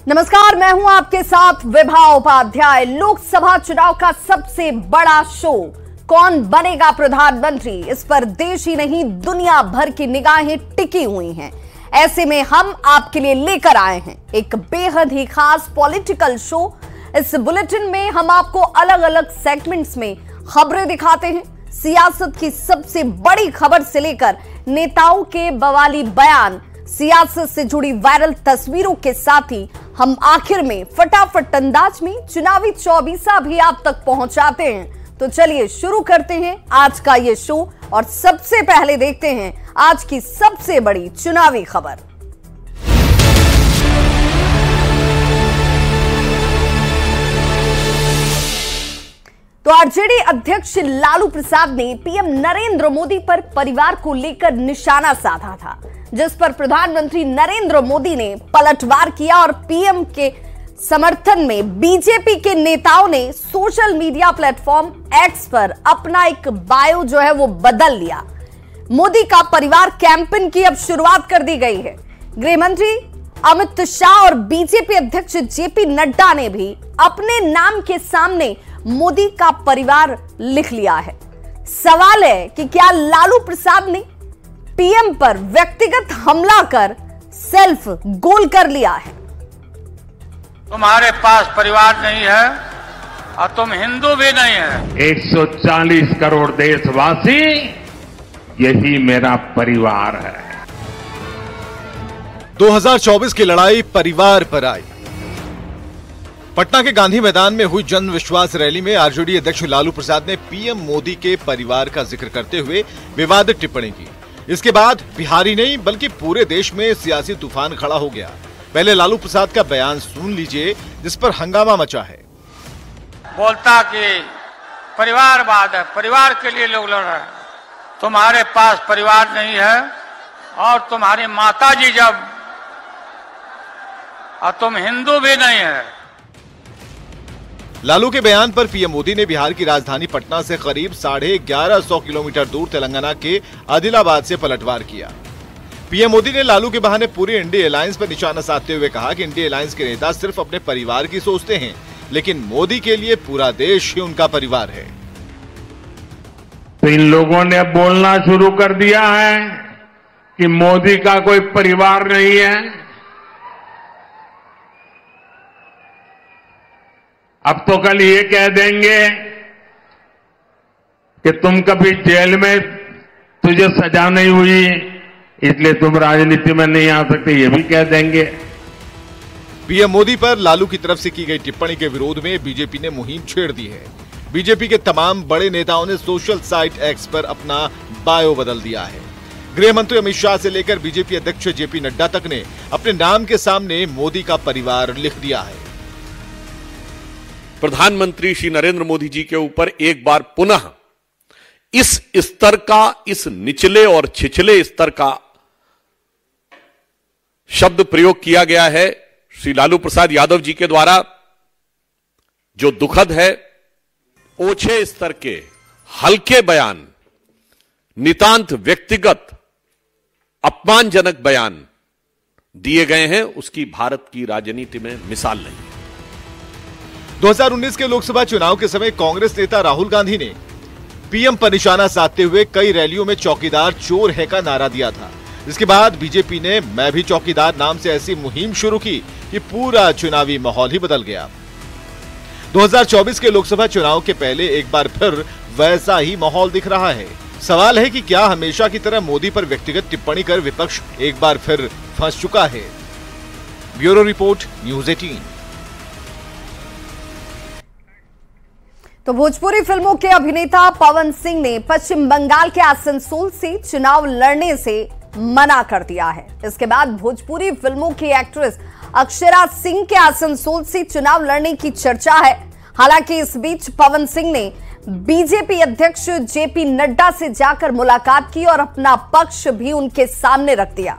नमस्कार, मैं हूं आपके साथ विभा उपाध्याय। लोकसभा चुनाव का सबसे बड़ा शो, कौन बनेगा प्रधानमंत्री, इस पर देश ही नहीं दुनिया भर की निगाहें टिकी हुई हैं। ऐसे में हम आपके लिए लेकर आए हैं एक बेहद ही खास पॉलिटिकल शो। इस बुलेटिन में हम आपको अलग अलग सेगमेंट्स में खबरें दिखाते हैं। सियासत की सबसे बड़ी खबर से लेकर नेताओं के बवाली बयान, सियासत से जुड़ी वायरल तस्वीरों के साथ ही हम आखिर में फटाफट अंदाज में चुनावी चौबीसा भी आप तक पहुंचाते हैं। तो चलिए शुरू करते हैं आज का ये शो और सबसे पहले देखते हैं आज की सबसे बड़ी चुनावी खबर। तो आरजेडी अध्यक्ष लालू प्रसाद ने पीएम नरेंद्र मोदी पर परिवार को लेकर निशाना साधा था, जिस पर प्रधानमंत्री नरेंद्र मोदी ने पलटवार किया और पीएम के समर्थन में बीजेपी के नेताओं ने सोशल मीडिया प्लेटफॉर्म एक्स पर अपना एक बायो जो है वो बदल लिया। मोदी का परिवार कैंपेन की अब शुरुआत कर दी गई है। गृह मंत्री अमित शाह और बीजेपी अध्यक्ष जेपी नड्डा ने भी अपने नाम के सामने मोदी का परिवार लिख लिया है। सवाल है कि क्या लालू प्रसाद ने पीएम पर व्यक्तिगत हमला कर सेल्फ गोल कर लिया है? तुम्हारे पास परिवार नहीं है और तुम हिंदू भी नहीं है। 140 करोड़ देशवासी, यही मेरा परिवार है। 2024 की लड़ाई परिवार पर आई। पटना के गांधी मैदान में हुई जन विश्वास रैली में आरजेडी अध्यक्ष लालू प्रसाद ने पीएम मोदी के परिवार का जिक्र करते हुए विवादित टिप्पणी की। इसके बाद बिहार ही नहीं बल्कि पूरे देश में सियासी तूफान खड़ा हो गया। पहले लालू प्रसाद का बयान सुन लीजिए, जिस पर हंगामा मचा है। बोलता कि परिवारवाद है, परिवार के लिए लोग लड़ रहे हैं। तुम्हारे पास परिवार नहीं है और तुम्हारी माताजी जब, और तुम हिंदू भी नहीं है। लालू के बयान पर पीएम मोदी ने बिहार की राजधानी पटना से करीब 1150 किलोमीटर दूर तेलंगाना के आदिलाबाद से पलटवार किया। पीएम मोदी ने लालू के बहाने पूरी इंडिया अलायंस पर निशाना साधते हुए कहा कि इंडिया अलायंस के नेता सिर्फ अपने परिवार की सोचते हैं, लेकिन मोदी के लिए पूरा देश ही उनका परिवार है। तो इन लोगों ने बोलना शुरू कर दिया है कि मोदी का कोई परिवार नहीं है। अब तो कल ये कह देंगे कि तुम कभी जेल में, तुझे सजा नहीं हुई इसलिए तुम राजनीति में नहीं आ सकते, ये भी कह देंगे। पीएम मोदी पर लालू की तरफ से की गई टिप्पणी के विरोध में बीजेपी ने मुहिम छेड़ दी है। बीजेपी के तमाम बड़े नेताओं ने सोशल साइट एक्स पर अपना बायो बदल दिया है। गृह मंत्री अमित शाह से लेकर बीजेपी अध्यक्ष जेपी नड्डा तक ने अपने नाम के सामने मोदी का परिवार लिख दिया है। प्रधानमंत्री श्री नरेंद्र मोदी जी के ऊपर एक बार पुनः इस स्तर का, इस निचले और छिछले स्तर का शब्द प्रयोग किया गया है श्री लालू प्रसाद यादव जी के द्वारा, जो दुखद है। ओछे स्तर के हल्के बयान, नितांत व्यक्तिगत अपमानजनक बयान दिए गए हैं, उसकी भारत की राजनीति में मिसाल नहीं। 2019 के लोकसभा चुनाव के समय कांग्रेस नेता राहुल गांधी ने पीएम पर निशाना साधते हुए कई रैलियों में चौकीदार चोर है का नारा दिया था। इसके बाद बीजेपी ने मैं भी चौकीदार नाम से ऐसी मुहिम शुरू की कि पूरा चुनावी माहौल ही बदल गया। 2024 के लोकसभा चुनाव के पहले एक बार फिर वैसा ही माहौल दिख रहा है। सवाल है कि क्या हमेशा की तरह मोदी पर व्यक्तिगत टिप्पणी कर विपक्ष एक बार फिर फंस चुका है? Bureau report, news 18। तो भोजपुरी फिल्मों के अभिनेता पवन सिंह ने पश्चिम बंगाल के आसनसोल से चुनाव लड़ने से मना कर दिया है। इसके बाद भोजपुरी फिल्मों की एक्ट्रेस अक्षरा सिंह के आसनसोल से चुनाव लड़ने की चर्चा है। हालांकि इस बीच पवन सिंह ने बीजेपी अध्यक्ष जेपी नड्डा से जाकर मुलाकात की और अपना पक्ष भी उनके सामने रख दिया।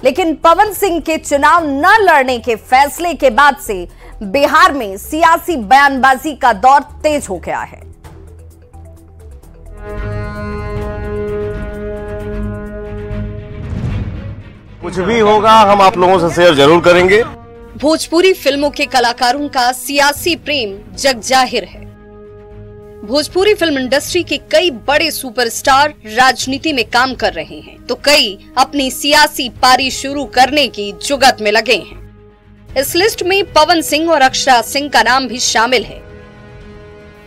लेकिन पवन सिंह के चुनाव न लड़ने के फैसले के बाद से बिहार में सियासी बयानबाजी का दौर तेज हो गया है। कुछ भी होगा हम आप लोगों से शेयर जरूर करेंगे। भोजपुरी फिल्मों के कलाकारों का सियासी प्रेम जगजाहिर है। भोजपुरी फिल्म इंडस्ट्री के कई बड़े सुपरस्टार राजनीति में काम कर रहे हैं, तो कई अपनी सियासी पारी शुरू करने की जुगत में लगे हैं। इस लिस्ट में पवन सिंह और अक्षरा सिंह का नाम भी शामिल है।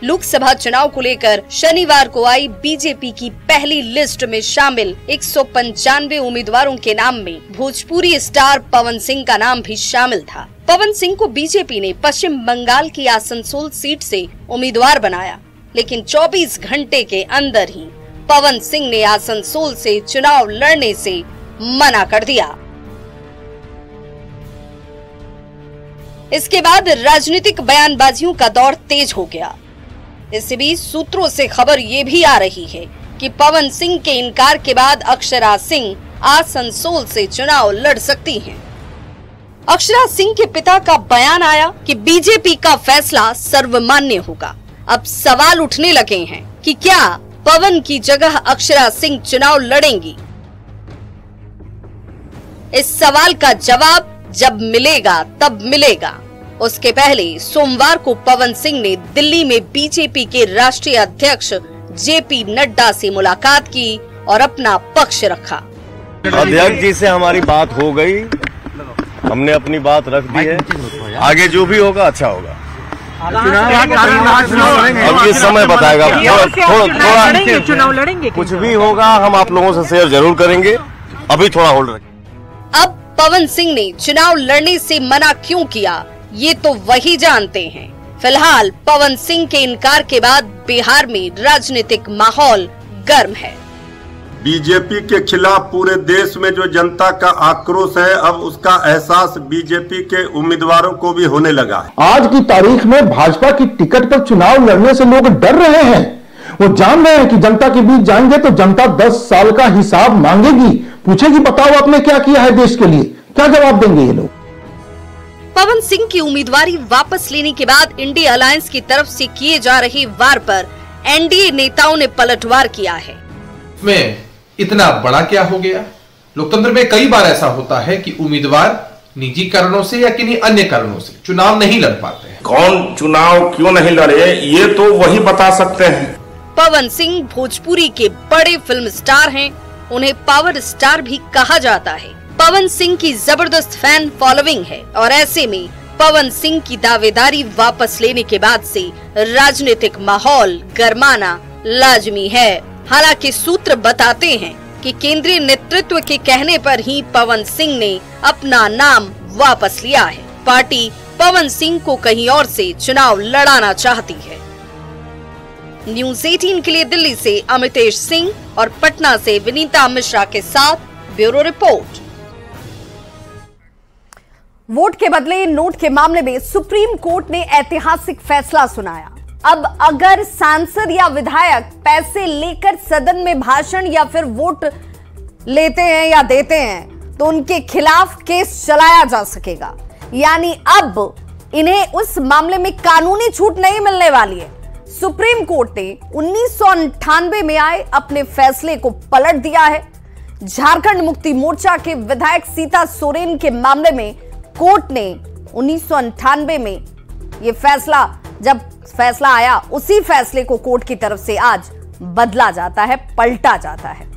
लोकसभा चुनाव को लेकर शनिवार को आई बीजेपी की पहली लिस्ट में शामिल 195 उम्मीदवारों के नाम में भोजपुरी स्टार पवन सिंह का नाम भी शामिल था। पवन सिंह को बीजेपी ने पश्चिम बंगाल की आसनसोल सीट से उम्मीदवार बनाया, लेकिन 24 घंटे के अंदर ही पवन सिंह ने आसनसोल से चुनाव लड़ने से मना कर दिया। इसके बाद राजनीतिक बयानबाजियों का दौर तेज हो गया। इसी बीच सूत्रों से खबर ये भी आ रही है कि पवन सिंह के इनकार के बाद अक्षरा सिंह आसनसोल से चुनाव लड़ सकती हैं। अक्षरा सिंह के पिता का बयान आया कि बीजेपी का फैसला सर्वमान्य होगा। अब सवाल उठने लगे हैं कि क्या पवन की जगह अक्षरा सिंह चुनाव लड़ेंगी? इस सवाल का जवाब जब मिलेगा तब मिलेगा। उसके पहले सोमवार को पवन सिंह ने दिल्ली में बीजेपी के राष्ट्रीय अध्यक्ष जेपी नड्डा से मुलाकात की और अपना पक्ष रखा। अध्यक्ष जी से हमारी बात हो गई, हमने अपनी बात रख दी है, आगे जो भी होगा अच्छा होगा। अब ये समय बताएगा, थोड़ा चुनाव लड़ेंगे, कुछ भी होगा हम आप लोगों से शेयर जरूर करेंगे। अभी थोड़ा होल्ड रखें। अब पवन सिंह ने चुनाव लड़ने से मना क्यों किया, ये तो वही जानते हैं। फिलहाल पवन सिंह के इनकार के बाद बिहार में राजनीतिक माहौल गर्म है। बीजेपी के खिलाफ पूरे देश में जो जनता का आक्रोश है, अब उसका एहसास बीजेपी के उम्मीदवारों को भी होने लगा है। आज की तारीख में भाजपा की टिकट पर चुनाव लड़ने से लोग डर रहे हैं। वो जान रहे हैं कि जनता के बीच जाएंगे तो जनता 10 साल का हिसाब मांगेगी, पूछेगी बताओ आपने क्या किया है देश के लिए, क्या जवाब देंगे ये लोग। पवन सिंह की उम्मीदवारी वापस लेने के बाद इंडिया अलायंस की तरफ से किए जा रहे वार पर एनडीए नेताओं ने पलटवार किया है। में इतना बड़ा क्या हो गया? लोकतंत्र में कई बार ऐसा होता है कि उम्मीदवार निजी कारणों से या किन्हीं अन्य कारणों से चुनाव नहीं लड़ पाते हैं। कौन चुनाव क्यों नहीं लड़े ये तो वही बता सकते हैं। पवन सिंह भोजपुरी के बड़े फिल्म स्टार हैं, उन्हें पावर स्टार भी कहा जाता है। पवन सिंह की जबरदस्त फैन फॉलोइंग है और ऐसे में पवन सिंह की दावेदारी वापस लेने के बाद से राजनीतिक माहौल गरमाना लाजमी है। हालांकि सूत्र बताते हैं कि केंद्रीय नेतृत्व के कहने पर ही पवन सिंह ने अपना नाम वापस लिया है। पार्टी पवन सिंह को कहीं और से चुनाव लड़ाना चाहती है। न्यूज़ 18 के लिए दिल्ली से अमितेश सिंह और पटना से विनीता मिश्रा के साथ ब्यूरो रिपोर्ट। वोट के बदले नोट के मामले में सुप्रीम कोर्ट ने ऐतिहासिक फैसला सुनाया। अब अगर सांसद या विधायक पैसे लेकर सदन में भाषण या फिर वोट लेते हैं या देते हैं तो उनके खिलाफ केस चलाया जा सकेगा। यानी अब इन्हें उस मामले में कानूनी छूट नहीं मिलने वाली है। सुप्रीम कोर्ट ने 1998 में आए अपने फैसले को पलट दिया है। झारखंड मुक्ति मोर्चा के विधायक सीता सोरेन के मामले में कोर्ट ने 1998 में ये फैसला, जब फैसला आया उसी फैसले को कोर्ट की तरफ से आज बदला जाता है, पलटा जाता है।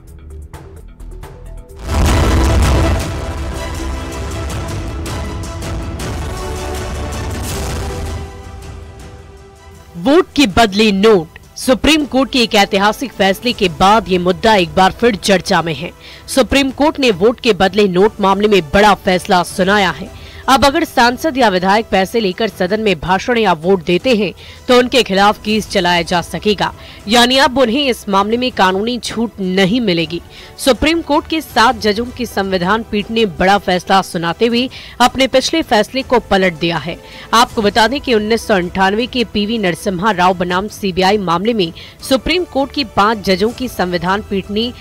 वोट के बदले नोट। सुप्रीम कोर्ट के एक ऐतिहासिक फैसले के बाद ये मुद्दा एक बार फिर चर्चा में है। सुप्रीम कोर्ट ने वोट के बदले नोट मामले में बड़ा फैसला सुनाया है। अब अगर सांसद या विधायक पैसे लेकर सदन में भाषण या वोट देते हैं तो उनके खिलाफ केस चलाया जा सकेगा। यानी अब उन्हें इस मामले में कानूनी छूट नहीं मिलेगी। सुप्रीम कोर्ट के 7 जजों की संविधान पीठ ने बड़ा फैसला सुनाते हुए अपने पिछले फैसले को पलट दिया है। आपको बता दें कि 1998 के पीवी नरसिम्हा राव बनाम सीबीआई मामले में सुप्रीम कोर्ट की 5 जजों की संविधान पीठ ने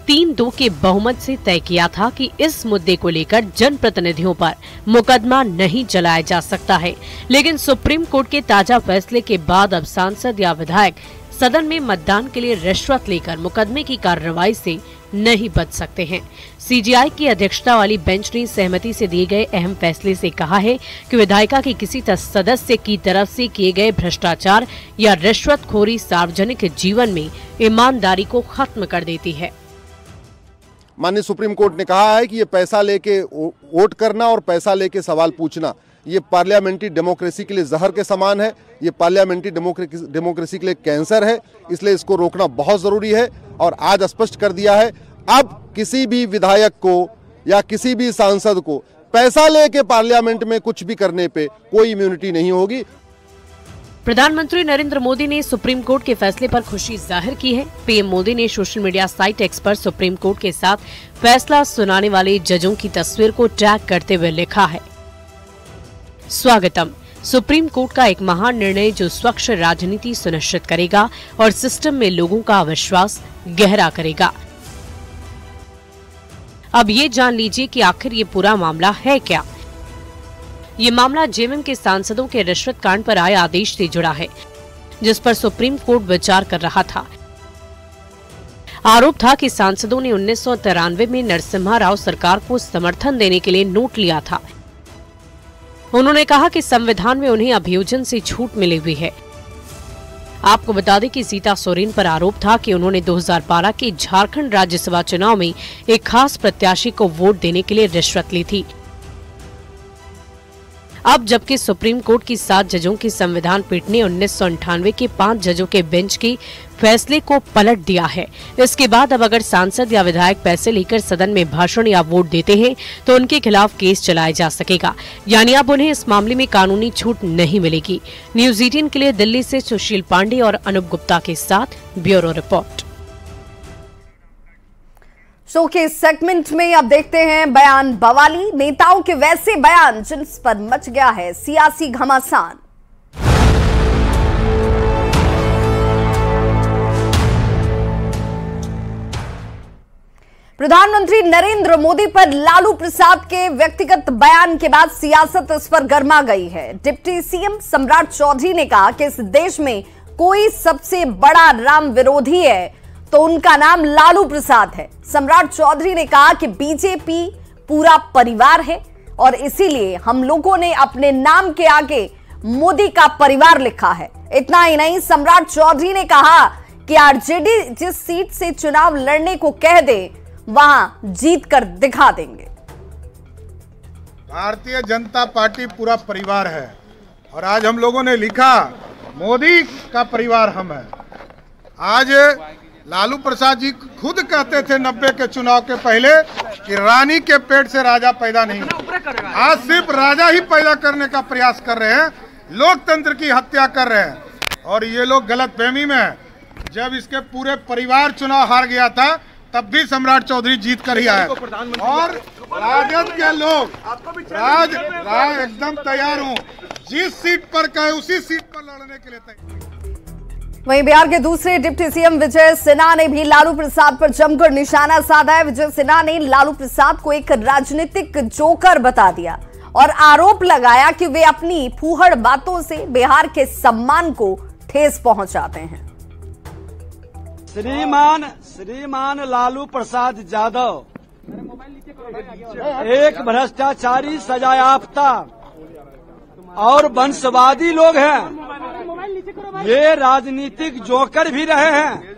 3-2 के बहुमत से तय किया था कि इस मुद्दे को लेकर जनप्रतिनिधियों पर मुकदमा नहीं चलाया जा सकता है। लेकिन सुप्रीम कोर्ट के ताजा फैसले के बाद अब सांसद या विधायक सदन में मतदान के लिए रिश्वत लेकर मुकदमे की कार्रवाई से नहीं बच सकते हैं। सीजीआई की अध्यक्षता वाली बेंच ने सहमति से दिए गए अहम फैसले से कहा है कि विधायिका की किसी सदस्य की तरफ से किए गए भ्रष्टाचार या रिश्वतखोरी सार्वजनिक जीवन में ईमानदारी को खत्म कर देती है। माननीय सुप्रीम कोर्ट ने कहा है कि ये पैसा लेके वोट करना और पैसा लेके सवाल पूछना ये पार्लियामेंट्री डेमोक्रेसी के लिए जहर के समान है, ये पार्लियामेंट्री डेमोक्रेसी के लिए कैंसर है, इसलिए इसको रोकना बहुत जरूरी है। और आज स्पष्ट कर दिया है, अब किसी भी विधायक को या किसी भी सांसद को पैसा लेके पार्लियामेंट में कुछ भी करने पे कोई इम्यूनिटी नहीं होगी। प्रधानमंत्री नरेंद्र मोदी ने सुप्रीम कोर्ट के फैसले पर खुशी जाहिर की है। पीएम मोदी ने सोशल मीडिया साइट एक्स पर सुप्रीम कोर्ट के साथ फैसला सुनाने वाले जजों की तस्वीर को टैग करते हुए लिखा है, स्वागतम, सुप्रीम कोर्ट का एक महान निर्णय जो स्वच्छ राजनीति सुनिश्चित करेगा और सिस्टम में लोगों का विश्वास गहरा करेगा। अब ये जान लीजिए कि आखिर ये पूरा मामला है क्या। ये मामला जेएमएम के सांसदों के रिश्वत कांड पर आए आदेश से जुड़ा है, जिस पर सुप्रीम कोर्ट विचार कर रहा था। आरोप था कि सांसदों ने 1993 में नरसिम्हा राव सरकार को समर्थन देने के लिए नोट लिया था। उन्होंने कहा कि संविधान में उन्हें अभियोजन से छूट मिली हुई है। आपको बता दें कि सीता सोरेन पर आरोप था कि उन्होंने 2012 के झारखंड राज्यसभा चुनाव में एक खास प्रत्याशी को वोट देने के लिए रिश्वत ली थी। अब जबकि सुप्रीम कोर्ट की 7 जजों की संविधान पीठ ने 1998 के 5 जजों के बेंच के फैसले को पलट दिया है, इसके बाद अब अगर सांसद या विधायक पैसे लेकर सदन में भाषण या वोट देते हैं तो उनके खिलाफ केस चलाया जा सकेगा, यानी अब उन्हें इस मामले में कानूनी छूट नहीं मिलेगी। न्यूज 18 के लिए दिल्ली से सुशील पांडे और अनूप गुप्ता के साथ ब्यूरो रिपोर्ट। शो के सेगमेंट में अब देखते हैं बयान बवाली, नेताओं के वैसे बयान जिन पर मच गया है सियासी घमासान। प्रधानमंत्री नरेंद्र मोदी पर लालू प्रसाद के व्यक्तिगत बयान के बाद सियासत इस पर गर्मा गई है। डिप्टी सीएम सम्राट चौधरी ने कहा कि इस देश में कोई सबसे बड़ा राम विरोधी है तो उनका नाम लालू प्रसाद है। सम्राट चौधरी ने कहा कि बीजेपी पूरा परिवार है और इसीलिए हम लोगों ने अपने नाम के आगे मोदी का परिवार लिखा है। इतना ही नहीं, सम्राट चौधरी ने कहा कि आरजेडी जिस सीट से चुनाव लड़ने को कह दे वहां जीत कर दिखा देंगे। भारतीय जनता पार्टी पूरा परिवार है और आज हम लोगों ने लिखा मोदी का परिवार हम है। आज लालू प्रसाद जी खुद कहते थे 90 के चुनाव के पहले कि रानी के पेट से राजा पैदा नहीं, आज सिर्फ राजा ही पैदा करने का प्रयास कर रहे हैं, लोकतंत्र की हत्या कर रहे हैं। और ये लोग गलतफहमी में हैं। जब इसके पूरे परिवार चुनाव हार गया था तब भी सम्राट चौधरी जीत कर ही आए और राजद के लोग राज एकदम तैयार हूँ, जिस सीट पर कहे उसी सीट पर लड़ने के लिए तैयार। वहीं बिहार के दूसरे डिप्टी सीएम विजय सिन्हा ने भी लालू प्रसाद पर जमकर निशाना साधा है। विजय सिन्हा ने लालू प्रसाद को एक राजनीतिक जोकर बता दिया और आरोप लगाया कि वे अपनी फूहड़ बातों से बिहार के सम्मान को ठेस पहुंचाते हैं। श्रीमान लालू प्रसाद यादव एक भ्रष्टाचारी सजायाफ्ता और वंशवादी लोग हैं। ये राजनीतिक जोकर भी रहे हैं।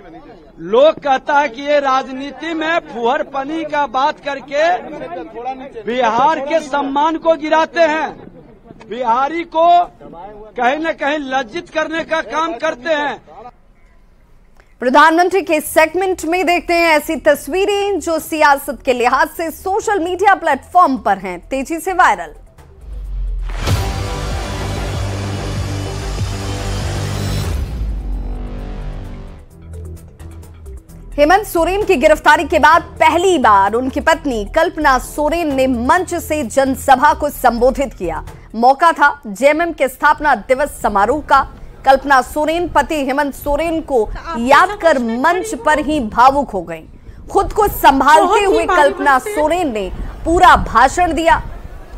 लोग कहता है कि ये राजनीति में फुहरपनी का बात करके बिहार के सम्मान को गिराते हैं, बिहारी को कहीं न कहीं लज्जित करने का काम करते हैं। प्रधानमंत्री के सेगमेंट में देखते हैं ऐसी तस्वीरें जो सियासत के लिहाज से सोशल मीडिया प्लेटफॉर्म पर हैं तेजी से वायरल। हेमंत सोरेन की गिरफ्तारी के बाद पहली बार उनकी पत्नी कल्पना सोरेन ने मंच से जनसभा को संबोधित किया। मौका था जेएमएम के स्थापना दिवस समारोह का। कल्पना सोरेन पति हेमंत सोरेन को याद कर मंच पर ही भावुक हो गईं। खुद को संभालते हुए कल्पना सोरेन ने पूरा भाषण दिया।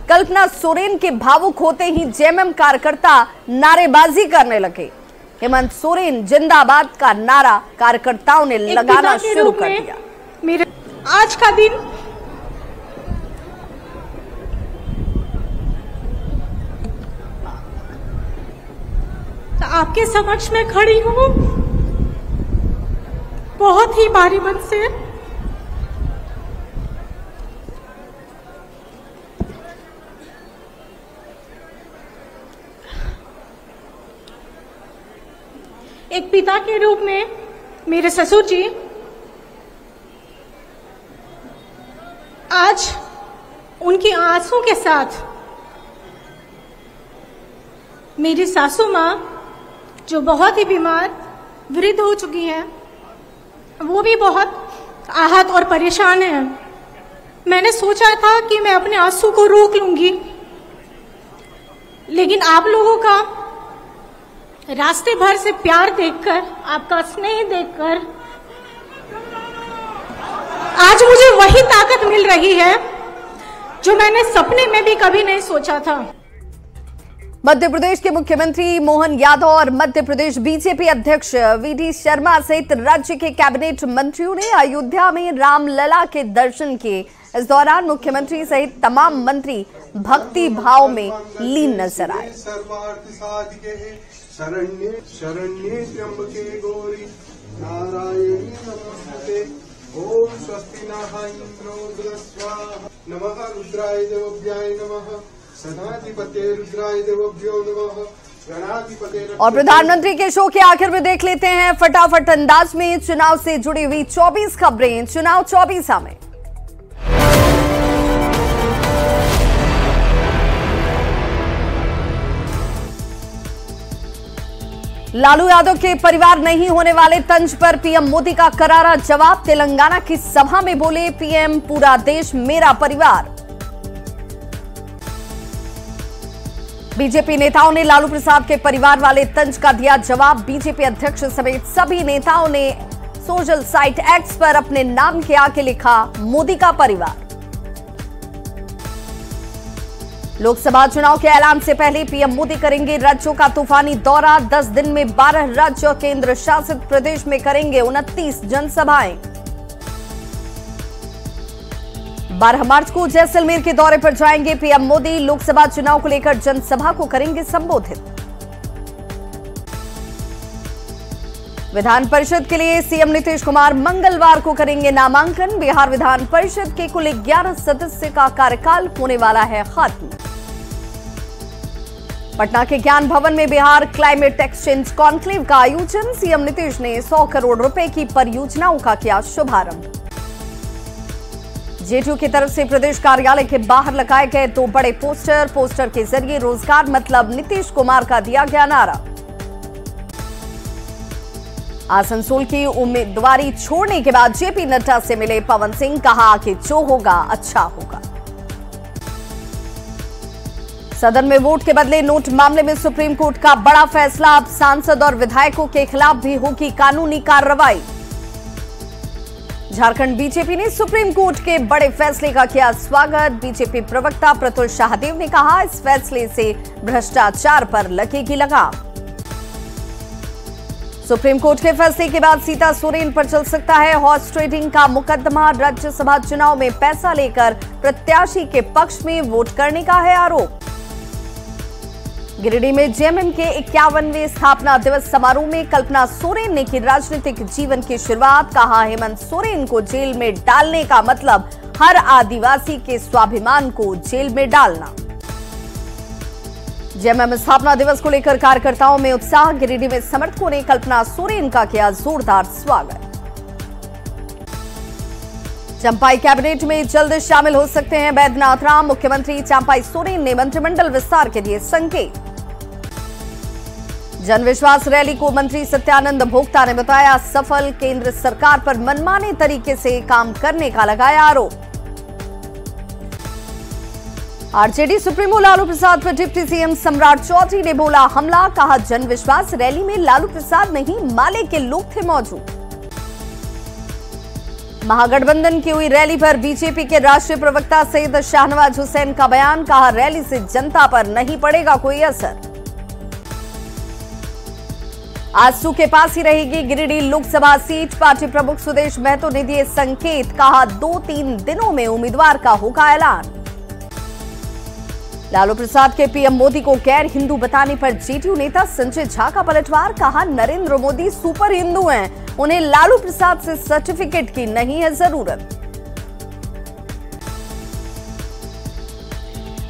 कल्पना सोरेन के भावुक होते ही जेएमएम कार्यकर्ता नारेबाजी करने लगे। हेमंत सोरेन जिंदाबाद का नारा कार्यकर्ताओं ने लगाना शुरू कर दिया। आज का दिन आपके समक्ष में खड़ी हूँ बहुत ही भारी मन से। एक पिता के रूप में मेरे ससुर जी आज उनकी आंसू के साथ मेरी सासू माँ जो बहुत ही बीमार वृद्ध हो चुकी हैं, वो भी बहुत आहत और परेशान हैं। मैंने सोचा था कि मैं अपने आंसू को रोक लूंगी, लेकिन आप लोगों का रास्ते भर से प्यार देखकर, आपका स्नेह देखकर आज मुझे वही ताकत मिल रही है जो मैंने सपने में भी कभी नहीं सोचा था। मध्य प्रदेश के मुख्यमंत्री मोहन यादव और मध्य प्रदेश बीजेपी अध्यक्ष वीडी शर्मा सहित राज्य के कैबिनेट मंत्रियों ने अयोध्या में रामलला के दर्शन किए। इस दौरान मुख्यमंत्री सहित तमाम मंत्री भक्ति भाव में लीन नजर आए। शरण्ये शरण्ये त्र्यंबके गौरी नारायणी नमस्ते। ओम स्वस्ति नः इंद्रो बृहस्पतिः नमः रुद्राय देवभ्याय नमः सदाधिपते रुद्राय देवभ्यो नमः गणाधिपते। और प्रधानमंत्री के शो के आखिर में देख लेते हैं फटाफट अंदाज में चुनाव से जुड़ी हुई 24 खबरें चुनाव 24 में। लालू यादव के परिवार नहीं होने वाले तंज पर पीएम मोदी का करारा जवाब। तेलंगाना की सभा में बोले पीएम, पूरा देश मेरा परिवार। बीजेपी नेताओं ने लालू प्रसाद के परिवार वाले तंज का दिया जवाब। बीजेपी अध्यक्ष समेत सभी नेताओं ने सोशल साइट एक्स पर अपने नाम के आगे लिखा मोदी का परिवार। लोकसभा चुनाव के ऐलान से पहले पीएम मोदी करेंगे राज्यों का तूफानी दौरा। 10 दिन में 12 राज्य और केंद्र शासित प्रदेश में करेंगे 29 जनसभाएं। 12 मार्च को जैसलमेर के दौरे पर जाएंगे पीएम मोदी। लोकसभा चुनाव को लेकर जनसभा को करेंगे संबोधित। विधान परिषद के लिए सीएम नीतीश कुमार मंगलवार को करेंगे नामांकन। बिहार विधान परिषद के कुल 11 सदस्य का कार्यकाल होने वाला है खत्म। पटना के ज्ञान भवन में बिहार क्लाइमेट एक्सचेंज कॉन्क्लेव का आयोजन। सीएम नीतीश ने 100 करोड़ रुपए की परियोजनाओं का किया शुभारंभ। जेडीयू की तरफ से प्रदेश कार्यालय के बाहर लगाए गए 2 बड़े पोस्टर के जरिए रोजगार मतलब नीतीश कुमार का दिया गया नारा। आसनसोल की उम्मीदवारी छोड़ने के बाद जेपी नड्डा से मिले पवन सिंह, कहा कि जो होगा अच्छा होगा। सदन में वोट के बदले नोट मामले में सुप्रीम कोर्ट का बड़ा फैसला। अब सांसद और विधायकों के खिलाफ भी होगी कानूनी कार्रवाई। झारखंड बीजेपी ने सुप्रीम कोर्ट के बड़े फैसले का किया स्वागत। बीजेपी प्रवक्ता प्रतुल शाहदेव ने कहा, इस फैसले से भ्रष्टाचार पर लगेगी लगाम। सुप्रीम कोर्ट के फैसले के बाद सीता सोरेन पर चल सकता है हॉर्स ट्रेडिंग का मुकदमा। राज्यसभा चुनाव में पैसा लेकर प्रत्याशी के पक्ष में वोट करने का है आरोप। गिरिडीह में जेएमएम के 51वें स्थापना दिवस समारोह में कल्पना सोरेन ने की राजनीतिक जीवन की शुरुआत। कहा, हेमंत सोरेन को जेल में डालने का मतलब हर आदिवासी के स्वाभिमान को जेल में डालना। जेएमएम स्थापना दिवस को लेकर कार्यकर्ताओं में उत्साह। गिरिडीह में समर्थकों ने कल्पना सोरेन का किया जोरदार स्वागत। चंपाई कैबिनेट में जल्द शामिल हो सकते हैं बैद्यनाथ राम। मुख्यमंत्री चंपाई सोरेन ने मंत्रिमंडल विस्तार के दिए संकेत। जनविश्वास रैली को मंत्री सत्यानंद भोक्ता ने बताया सफल। केंद्र सरकार पर मनमाने तरीके से काम करने का लगाया आरोप। आरजेडी सुप्रीमो लालू प्रसाद पर डिप्टी सीएम सम्राट चौधरी ने बोला हमला। कहा, जनविश्वास रैली में लालू प्रसाद नहीं माले के लोग थे मौजूद। महागठबंधन की हुई रैली पर बीजेपी के राष्ट्रीय प्रवक्ता सैयद शाहनवाज हुसैन का बयान। कहा, रैली से जनता पर नहीं पड़ेगा कोई असर। आजसू के पास ही रहेगी गिरिडीह लोकसभा सीट। पार्टी प्रमुख सुदेश महतो ने दिए संकेत, कहा 2-3 दिनों में उम्मीदवार का होगा ऐलान। लालू प्रसाद के पीएम मोदी को गैर हिंदू बताने पर जेडीयू नेता संजय झा का पलटवार, कहा नरेंद्र मोदी सुपर हिंदू हैं, उन्हें लालू प्रसाद से सर्टिफिकेट की नहीं है जरूरत।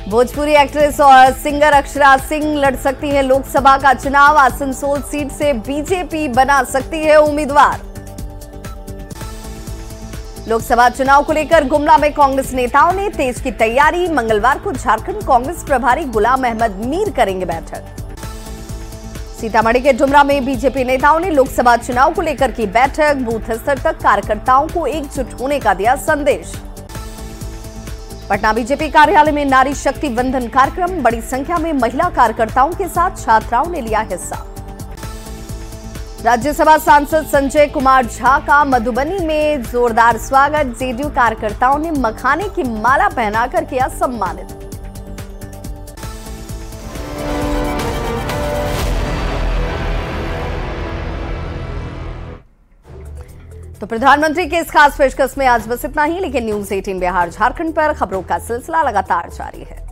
भोजपुरी एक्ट्रेस और सिंगर अक्षरा सिंह लड़ सकती है लोकसभा का चुनाव। आसनसोल सीट से बीजेपी बना सकती है उम्मीदवार। लोकसभा चुनाव को लेकर गुमला में कांग्रेस नेताओं ने तेज की तैयारी। मंगलवार को झारखंड कांग्रेस प्रभारी गुलाम अहमद मीर करेंगे बैठक। सीतामढ़ी के डुमरा में बीजेपी नेताओं ने लोकसभा चुनाव को लेकर की बैठक। बूथ स्तर तक कार्यकर्ताओं को एकजुट होने का दिया संदेश। पटना बीजेपी कार्यालय में नारी शक्ति वंदन कार्यक्रम। बड़ी संख्या में महिला कार्यकर्ताओं के साथ छात्राओं ने लिया हिस्सा। राज्यसभा सांसद संजय कुमार झा का मधुबनी में जोरदार स्वागत। जेडीयू कार्यकर्ताओं ने मखाने की माला पहनाकर किया सम्मानित। तो प्रधानमंत्री के इस खास पेशकश में आज बस इतना ही, लेकिन न्यूज़ 18 बिहार झारखंड पर खबरों का सिलसिला लगातार जारी है।